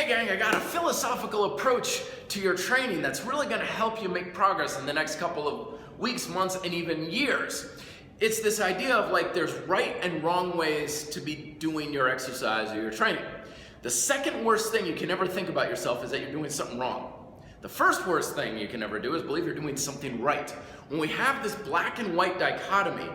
Hey gang, I got a philosophical approach to your training that's really going to help you make progress in the next couple of weeks, months, and even years. It's this idea of like there's right and wrong ways to be doing your exercise or your training. The second worst thing you can ever think about yourself is that you're doing something wrong. The first worst thing you can ever do is believe you're doing something right. When we have this black and white dichotomy,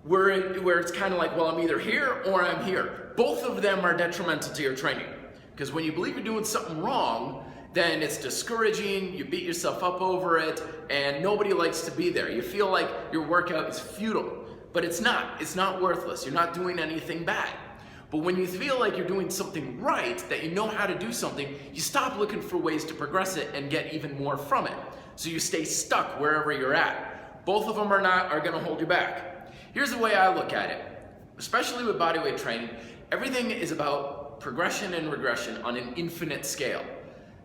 where it's kind of like, well, I'm either here or I'm here. Both of them are detrimental to your training. Because when you believe you're doing something wrong, then it's discouraging, you beat yourself up over it, and nobody likes to be there. You feel like your workout is futile, but it's not worthless. You're not doing anything bad. But when you feel like you're doing something right, that you know how to do something, you stop looking for ways to progress it and get even more from it. So you stay stuck wherever you're at. Both of them are gonna hold you back. Here's the way I look at it, especially with bodyweight training. Everything is about progression and regression on an infinite scale.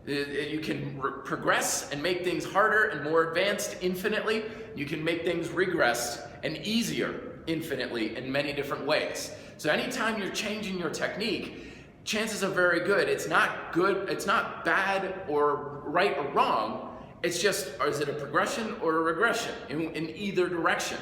You can progress and make things harder and more advanced infinitely. You can make things regress and easier infinitely in many different ways. So anytime you're changing your technique, chances are very good. It's not bad or right or wrong. It's just, is it a progression or a regression in either direction?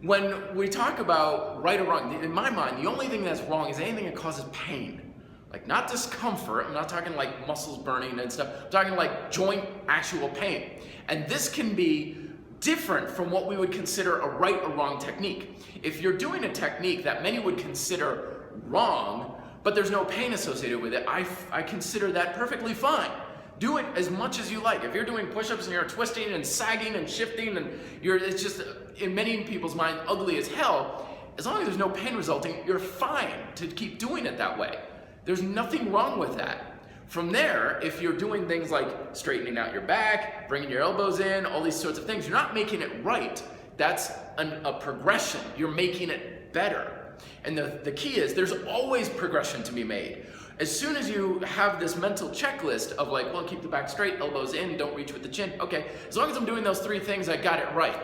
When we talk about right or wrong, in my mind, the only thing that's wrong is anything that causes pain. Like not discomfort, I'm not talking like muscles burning and stuff, I'm talking like joint actual pain. And this can be different from what we would consider a right or wrong technique. If you're doing a technique that many would consider wrong, but there's no pain associated with it, I consider that perfectly fine. Do it as much as you like. If you're doing push-ups and you're twisting and sagging and shifting and it's just, in many people's mind, ugly as hell, as long as there's no pain resulting, you're fine to keep doing it that way. There's nothing wrong with that. From there, if you're doing things like straightening out your back, bringing your elbows in, all these sorts of things, you're not making it right. That's a progression. You're making it better. And the key is there's always progression to be made. As soon as you have this mental checklist of like, well, keep the back straight, elbows in, don't reach with the chin. Okay, as long as I'm doing those three things, I got it right.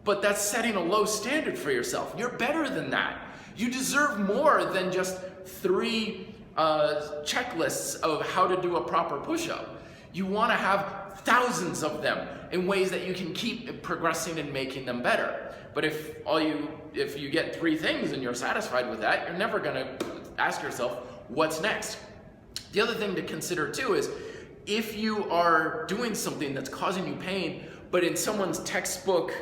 But that's setting a low standard for yourself. You're better than that. You deserve more than just three checklists of how to do a proper push-up. You want to have thousands of them in ways that you can keep progressing and making them better. But if you get three things and you're satisfied with that, you're never going to ask yourself, what's next? The other thing to consider too is if you are doing something that's causing you pain, but in someone's textbook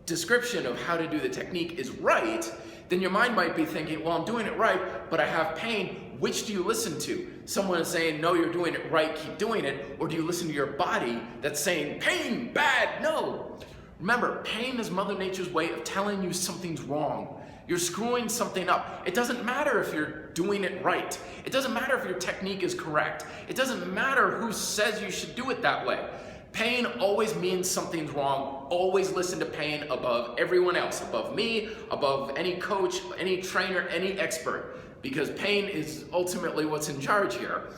description of how to do the technique is right, then your mind might be thinking, well, I'm doing it right, but I have pain. Which do you listen to? Someone is saying, no, you're doing it right, keep doing it. Or do you listen to your body that's saying, pain, bad, no? Remember, pain is Mother Nature's way of telling you something's wrong. You're screwing something up. It doesn't matter if you're doing it right. It doesn't matter if your technique is correct. It doesn't matter who says you should do it that way. Pain always means something's wrong. Always listen to pain above everyone else, above me, above any coach, any trainer, any expert, because pain is ultimately what's in charge here.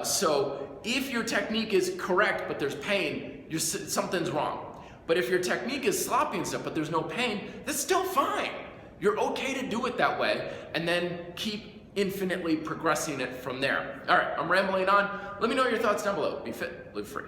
So if your technique is correct, but there's pain, something's wrong. But if your technique is sloppy and stuff, but there's no pain, that's still fine. You're okay to do it that way, and then keep infinitely progressing it from there. All right, I'm rambling on. Let me know your thoughts down below. Be fit, live free.